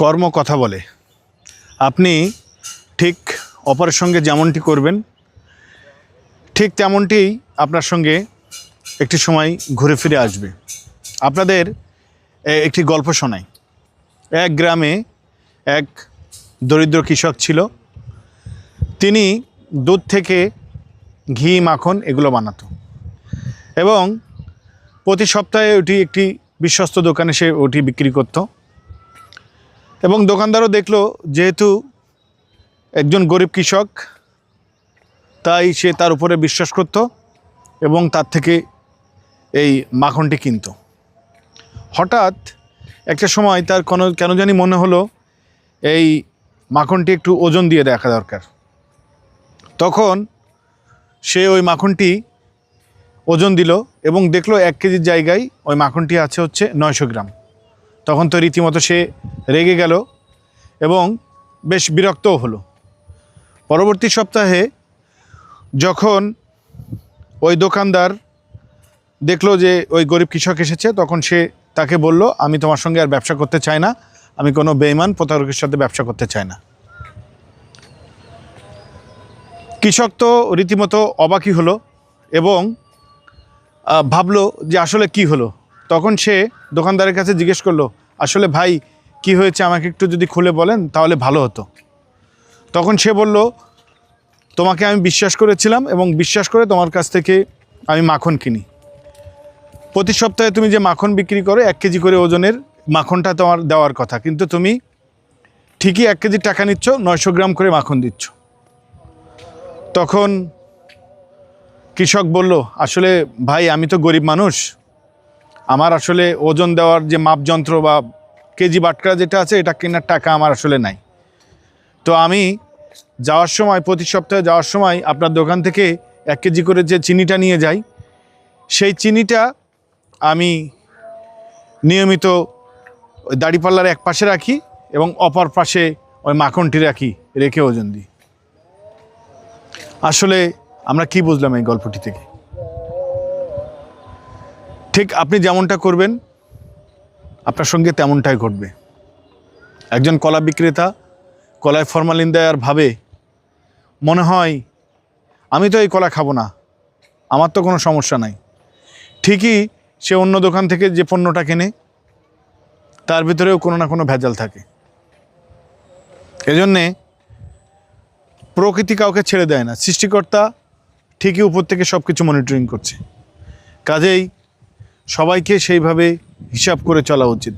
কর্ম কথা বলে। আপনি ঠিক অপরের সঙ্গে যেমনটি করবেন ঠিক তেমনটি আপনার সঙ্গে একটি সময় ঘুরে ফিরে আসবে। আপনাদের একটি গল্প শোনাই। এক গ্রামে এক দরিদ্র কৃষক ছিল। তিনি দুধ থেকে ঘি, মাখন এগুলো বানাতো এবং প্রতি সপ্তাহে ওটি একটি বিশ্বস্ত দোকানে সে ওটি বিক্রি করত। এবং দোকানদারও দেখলো যেহেতু একজন গরিব কৃষক, তাই সে তার উপরে বিশ্বাস করত এবং তার থেকে এই মাখনটি কিনত। হঠাৎ একটা সময় তার কেন জানি মনে হলো এই মাখনটি একটু ওজন দিয়ে দেখা দরকার। তখন সে ওই মাখনটি ওজন দিল এবং দেখলো 1 কেজির জায়গায় ওই মাখনটি আছে হচ্ছে 900 গ্রাম। তখন তো রীতিমতো সে রেগে গেল এবং বেশ বিরক্তও হলো। পরবর্তী সপ্তাহে যখন ওই দোকানদার দেখলো যে ওই গরিব কৃষক এসেছে, তখন সে তাকে বলল, আমি তোমার সঙ্গে আর ব্যবসা করতে চাই না, আমি কোনো বেঈমান প্রতারকের সাথে ব্যবসা করতে চাই না। কৃষক তো রীতিমতো অবাকই হলো এবং ভাবলো যে আসলে কি হলো। তখন সে দোকানদারের কাছে জিজ্ঞেস করলো, আসলে ভাই কি হয়েছে, আমাকে একটু যদি খুলে বলেন তাহলে ভালো হতো। তখন সে বলল, তোমাকে আমি বিশ্বাস করেছিলাম এবং বিশ্বাস করে তোমার কাছ থেকে আমি মাখন কিনি। প্রতি সপ্তাহে তুমি যে মাখন বিক্রি করো 1 কেজি করে ওজনের মাখনটা তোমার দেওয়ার কথা, কিন্তু তুমি ঠিকই 1 কেজি টাকা নিচ্ছ, 900 গ্রাম করে মাখন দিচ্ছ। তখন কৃষক বলল, আসলে ভাই আমি তো গরিব মানুষ, আমার আসলে ওজন দেওয়ার যে মাপযন্ত্র বা কেজি বাটকা যেটা আছে এটা কেনার টাকা আমার আসলে নাই। তো আমি যাওয়ার সময়, প্রতি সপ্তাহে যাওয়ার সময় আপনার দোকান থেকে 1 কেজি করে যে চিনিটা নিয়ে যাই, সেই চিনিটা আমি নিয়মিত ওই দাড়িপাল্লার এক পাশে রাখি এবং অপর পাশে ওই মাখনটি রেখে ওজন দিই। আসলে আমরা কি বুঝলাম এই গল্পটি থেকে? ঠিক আপনি যেমনটা করবেন আপনার সঙ্গে তেমনটাই ঘটবে। একজন কলা বিক্রেতা কলায় ফরমালিন দেয় আর ভাবে, মনে হয় আমি তো এই কলা খাবো না, আমার তো কোনো সমস্যা নাই। ঠিকই সে অন্য দোকান থেকে যে পণ্যটা কেনে তার ভিতরেও কোনো না কোনো ভেজাল থাকে। এজন্যে প্রকৃতি কাউকে ছেড়ে দেয় না, সৃষ্টিকর্তা ঠিকই উপর থেকে সব কিছু মনিটরিং করছে। কাজেই সবাইকে সেইভাবে হিসাব করে চলা উচিত।